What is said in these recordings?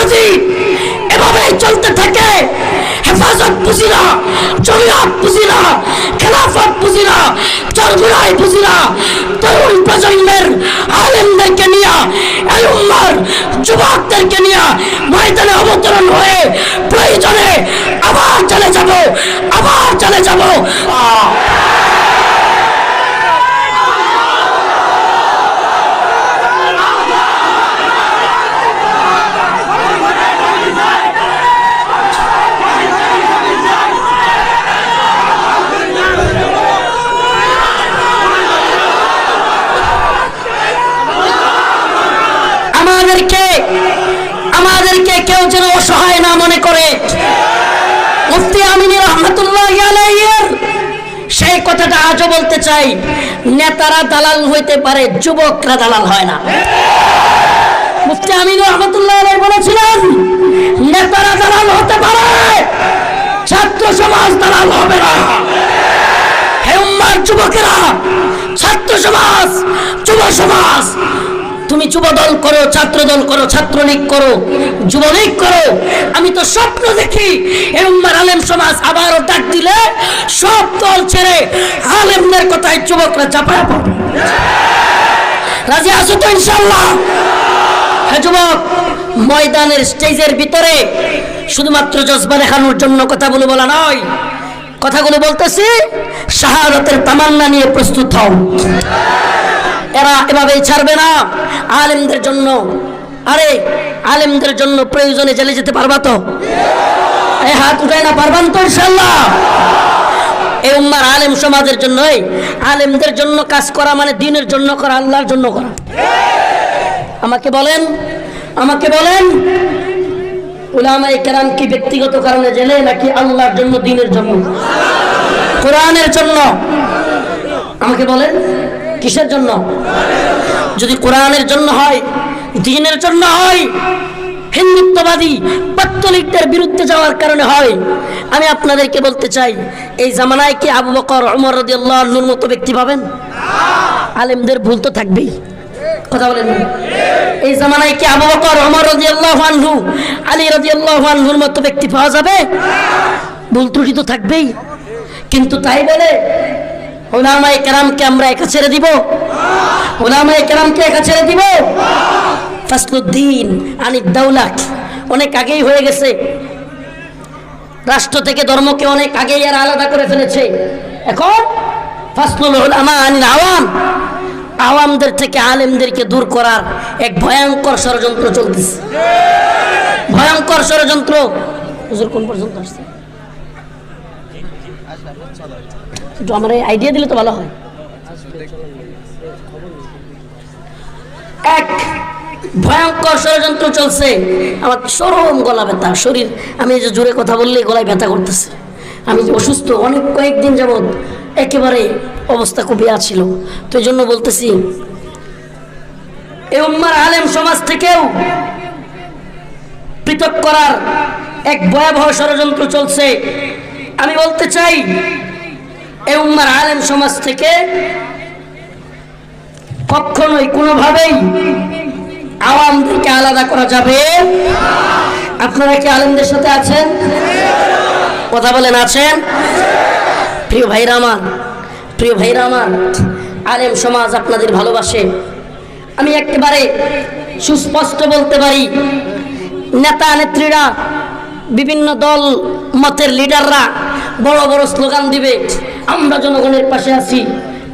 যদি এভাবে চলতে থাকে, হেফাজত বুঝি না, জমিয়ত বুঝি না, খেলাফত বুঝি না, চরমুরাই বুঝি না, তরুণ প্রজন্মের আলেমদেরকে নিয়ে, এই উম্মার যুবকদেরকে নিয়ে ময়দানে অবতরণ হয়ে প্রয়োজনে আবার চলে যাব, আবার চলে যাব। আমাদেরকে কেউ যেন অসহায় না মনে করে। মুফতি আমিন রহমাতুল্লাহি আলাইহির সেই কথাটা আজও বলতে চাই, নেতারা দালাল হইতে পারে, যুবকরা দালাল হয় না। মুফতি আমিন রহমাতুল্লাহি আলাইহি বলেছিলেন, নেতারা দালাল হতে পারে, ছাত্র সমাজ দালাল হবে না। হে উম্মার যুবকেরা, ছাত্র সমাজ, যুব সমাজ, তুমি যুব দল করো, ছাত্র দল করো, ছাত্রলীগ করো, যুবলীগ করো, আমি তো স্বপ্ন দেখি এই উম্মার আলেম সমাজ আবারও ডাক দিলে সব দল ছেড়ে আলেমদের কথায় যুবকরা চাপায়া পড়বে। রাজি আছো তো ইনশাআল্লাহ? হ্যাঁ যুবক, ময়দানের স্টেজের ভিতরে শুধুমাত্র জজবা দেখানোর জন্য কথাগুলো বলা নয়, কথাগুলো বলতেছি শাহাদাতের তামান্না নিয়ে প্রস্তুত হও। এরা এভাবেই ছাড়বে না আলেমদের জন্য। আরে আলেমদের জন্য প্রয়োজনে জেলে যেতে পারবা তো? এই হাত উঠায় না, পারবান তো ইনশাআল্লাহ? এই উম্মার আলেম সমাজের জন্য, আলেমদের জন্য কাজ করা মানে দ্বীনের জন্য করা, আল্লাহর জন্য করা। আমাকে বলেন, আমাকে বলেন, উলামায়ে কেরাম কি ব্যক্তিগত কারণে জেলে নাকি আল্লাহর জন্য, দ্বীনের জন্য, কোরআনের জন্য? আমাকে বলেন কিসের জন্য? যদি কোরআনের জন্য হয়, দ্বীনের জন্য হয়, হিন্দুত্ববাদী পত্তলিকদের বিরুদ্ধে যাওয়ার কারণে হয়, আমি আপনাদেরকে বলতে চাই, এই জামানায় কি আবু বকর, ওমর রাদিয়াল্লাহু আনহুর মতো ব্যক্তি পাবেন? আলেমদের ভুল তো থাকবেই, কথা বলেন না? এই জামানায় কি আবু বকর, ওমর রাদিয়াল্লাহু আনহু, আলী রাদিয়াল্লাহু আনহুর মতো ব্যক্তি পাওয়া যাবে? ভুল ত্রুটি তো থাকবেই। কিন্তু তাই বলে উলামায়ে কেরামকে আমরা একা ছেড়ে দিব? উলামায়ে কেরামকে একা ছেড়ে দিব? ফাসলুদ্দিন আনিদ দাওলাত অনেক আগেই হয়ে গেছে। রাষ্ট্র থেকে ধর্মকে অনেক আগেই আর আলাদা করে ফেলেছে। এখন ফাসলুল উলামা আনিল আওয়াম, আওয়ামদের থেকে আলেমদেরকে দূর করার এক ভয়ঙ্কর ষড়যন্ত্র চলতেছে। ভয়ঙ্কর ষড়যন্ত্র। হুজুর কোন পর্যন্ত আসছে? একটু আমার আইডিয়া দিলে তো ভালো হয়। এক ভয়ঙ্কর ষড়যন্ত্র চলছে। আমার চরম গলা ব্যথা, শরীর, আমি যে জোরে কথা বললে গলায় ব্যথা করতেছে। আমি অসুস্থ, অনেক কয়েকদিন যাবৎ একেবারে অবস্থা খুবই ছিল। তো এই জন্য বলতেছি, এই উম্মার আলেম সমাজ থেকেও পৃথক করার এক ভয়াবহ ষড়যন্ত্র চলছে। আমি বলতে চাই, এই উম্মার আলেম সমাজ থেকে কখনোই কোনোভাবেই আওয়ামদেরকে আলাদা করা যাবে। আপনারা কি আলেমদের সাথে আছেন? কথা বলেন, আছেন? প্রিয় ভাইরা আমার, প্রিয় ভাইরা আমার, আলেম সমাজ আপনাদের ভালোবাসে। আমি একেবারে সুস্পষ্ট বলতে পারি, নেতা নেত্রীরা, বিভিন্ন দল মতের লিডাররা বড় বড় স্লোগান দিবে, আমরা জনগণের পাশে আছি,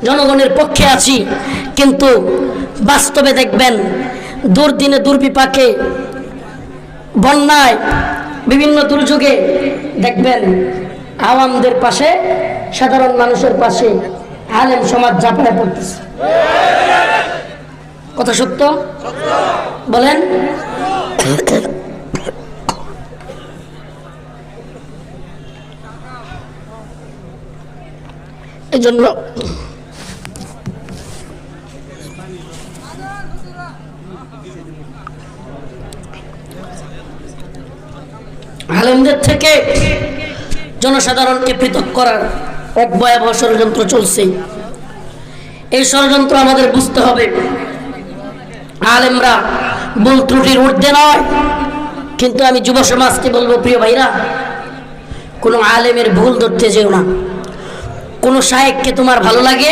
জনগণের পক্ষে আছি, কিন্তু বাস্তবে দেখবেন দুর্দিনে, দুর্বিপাকে, বন্যায়, বিভিন্ন দুর্যোগে দেখবেন আওয়ামদের পাশে, সাধারণ মানুষের পাশে আলেম সমাজ ঝাঁপিয়ে পড়তেছে। কথা সত্য? বলেন। এই জন্য আলেমদের থেকে জনসাধারণকে পৃথক করার এক ভয়াবহ ষড়যন্ত্র চলছে। এই ষড়যন্ত্র আমাদের বুঝতে হবে। আলেমরা ভুল ত্রুটির ঊর্ধ্বে নয়, কিন্তু আমি যুব সমাজকে বলবো, প্রিয় ভাইরা, কোনো আলেমের ভুল ধরতে যেও না। কোনো শায়েখকে তোমার ভালো লাগে,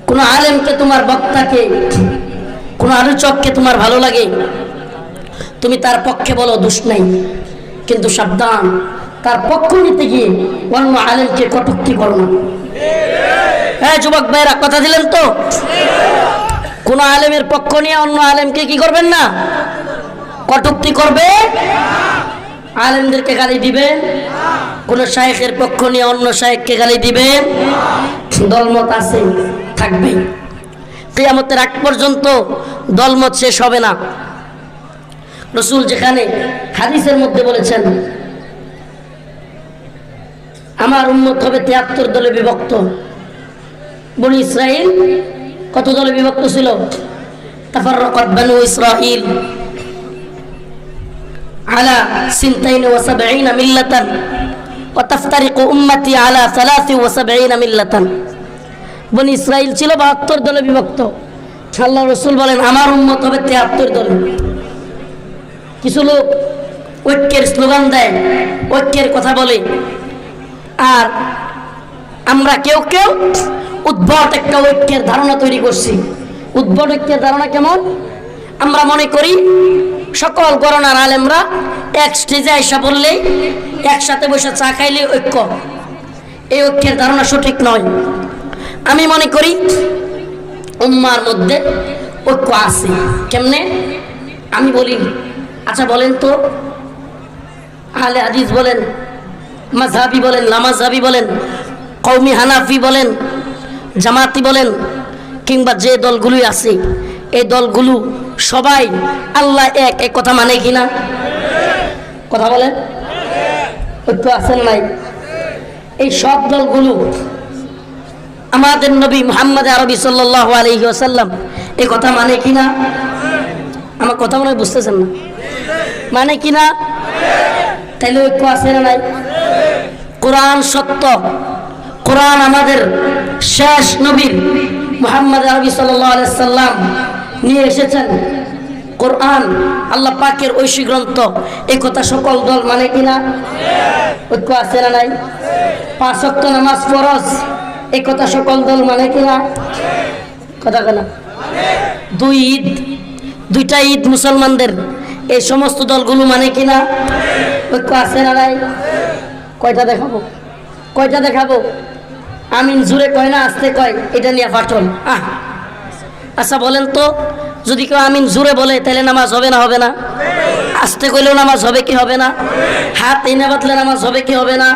কোনো আলেমকে, তোমার বক্তাকে, কোনো আলোচককে তোমার ভালো লাগে, তুমি তার পক্ষে বলো, দোষ নাই। কিন্তু সাবধান, তার পক্ষ নিতে গিয়ে অন্য আলেমকে কটূক্তি করো না। হ্যাঁ যুবক ভাইরা, কথা দিলেন তো? কোন আলেমের পক্ষ নিয়ে অন্য আলেমকে কি করবেন না, কটূক্তি করবে, আলেমদেরকে গালি দিবেন। কোন শায়েখের পক্ষ নিয়ে অন্য শায়েখকে গালি দিবেন, দলমত আছে, থাকবে। কিয়ামতের আগ পর্যন্ত দলমত শেষ হবে না। রাসূল যেখানে হাদিসের মধ্যে বলেছেন, আমার উম্মত হবে 73 দলে বিভক্ত। বনি ইসরাইল কত দলে বিভক্ত ছিল? তাফাররাকাত বানু ইসরাইল আলা 72 মিল্লাতান ওয়া তাফতারিকু উম্মতি আলা 73 মিল্লাতান। বনি ইসরাইল ছিল 72 দলে বিভক্ত। আল্লাহ রাসূল বলেন, আমার উম্মত হবে 73 দলে। কিছু লোক ঐক্যের স্লোগান দেয়, ঐক্যের কথা বলে, আর আমরা কেউ কেউ উদ্ভট একটা ঐক্যের ধারণা তৈরি করছি। উদ্ভট ঐক্যের ধারণা কেমন? আমরা মনে করি সকল গণনার আলেমরা এক স্টেজে আইসা বললেই, একসাথে বসে চা খাইলে ঐক্য। এই ঐক্যের ধারণা সঠিক নয়। আমি মনে করি উম্মার মধ্যে ঐক্য আছে। কেমনে? আমি বলি, আচ্ছা বলেন তো, আহলে হাদিস বলেন, মাযহাবি বলেন, লামাযহাবি বলেন, কওমি হানাফি বলেন, জামাতি বলেন, কিংবা যে দলগুলোই আছে, এই দলগুলো সবাই আল্লাহ এক, এই কথা মানে কিনা? কথা বলেন, ঐক্য আছেন নাই? এই সব দলগুলো আমাদের নবী মুহাম্মদ আরবি সাল্লাল্লাহু আলাইহি ওয়াসাল্লাম এই কথা মানে কিনা? আমার কথা মনে হয় বুঝতেছেন না। মানে কিনা? তাইলে ঐক্য আছে না নাই? কোরআন সত্য, কোরআন আমাদের শেষ নবী মুহাম্মদ আরবি সাল্লাল্লাহু আলাইহি সাল্লাম নিয়ে এসেছেন। কোরআন আল্লাহ পাকের ঐশী গ্রন্থ, এই কথা সকল দল মানে কিনা? ঐক্য আছে না নাই? 5 ওয়াক্ত নামাজ ফরজ, এই কথা সকল দল মানে কিনা? কথা কেনা? 2 ঈদ, 2টা ঈদ মুসলমানদের, এই সমস্ত দলগুলো মানে কিনা? ঐক্য আছে না নাই? কয়টা দেখাবো? কয়টা দেখাবো? আমিন জুড়ে কয় না আস্তে কয়, এটা নিয়ে ফাটল। আচ্ছা বলেন তো, যদি কেউ আমিন জুড়ে বলে তাহলে নামাজ হবে না হবে না? আস্তে কইলেও নামাজ হবে কি হবে না? হাত এনে বাতলে নামাজ হবে কি হবে না?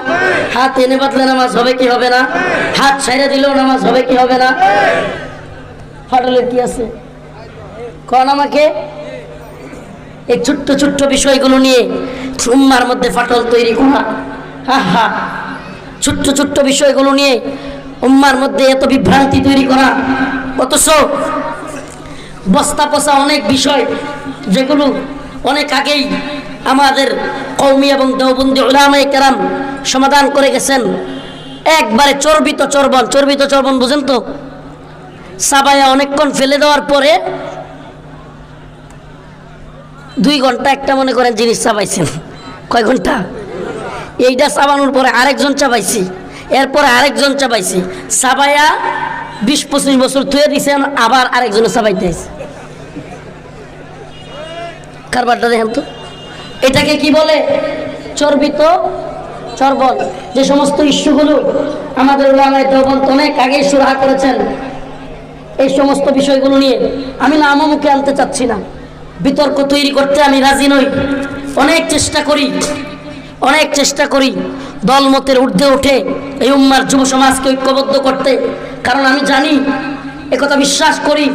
হাত এনে বাতলে নামাজ হবে কি হবে না? হাত ছাইড়ে দিলেও নামাজ হবে কি হবে না? ফাটলের কি আছে কোন আমাকে? এই ছোট্ট ছোট্ট বিষয়গুলো নিয়ে উম্মার মধ্যে ফাটল তৈরি করা, ছোট্ট ছোট্ট বিষয়গুলো নিয়ে উম্মার মধ্যে এত বিভ্রান্তি তৈরি করা। অথচ বস্তা পচা অনেক বিষয় যেগুলো অনেক আগেই আমাদের কওমি এবং দেওবন্দি উলামায়ে কেরাম সমাধান করে গেছেন। একবারে চর্বিত চর্বণ, চর্বিত চর্বণ বুঝেন তো? সাবায়া অনেকক্ষণ ফেলে দেওয়ার পরে 2 ঘন্টা একটা মনে করেন জিনিস চাবাইছেন। কয় ঘন্টা? এইটা চাবানোর পরে আরেকজন চাবাইছি, এরপরে আরেকজন চাবাইছি, চাবাইয়া 20-25 বছর থুয়ে দিয়েছেন, আবার আরেকজনে চাবাইতে আছে। কারবারটা দেখেন তো, এটাকে কি বলে? চর্বিত চর্বণ। যে সমস্ত ইস্যুগুলো আমাদের উলামায়ে দেওবন্দ অনেক আগেই সুরাহা করেছেন, এই সমস্ত বিষয়গুলো নিয়ে আমি নামও মুখে আনতে চাচ্ছি না, বিতর্ক তৈরি করতে আমি রাজি নই। অনেক চেষ্টা করি দলমতের ঊর্ধ্বে উঠে এই উম্মার যুব সমাজকে ঐক্যবদ্ধ করতে, কারণ আমি জানি, একথা বিশ্বাস করি,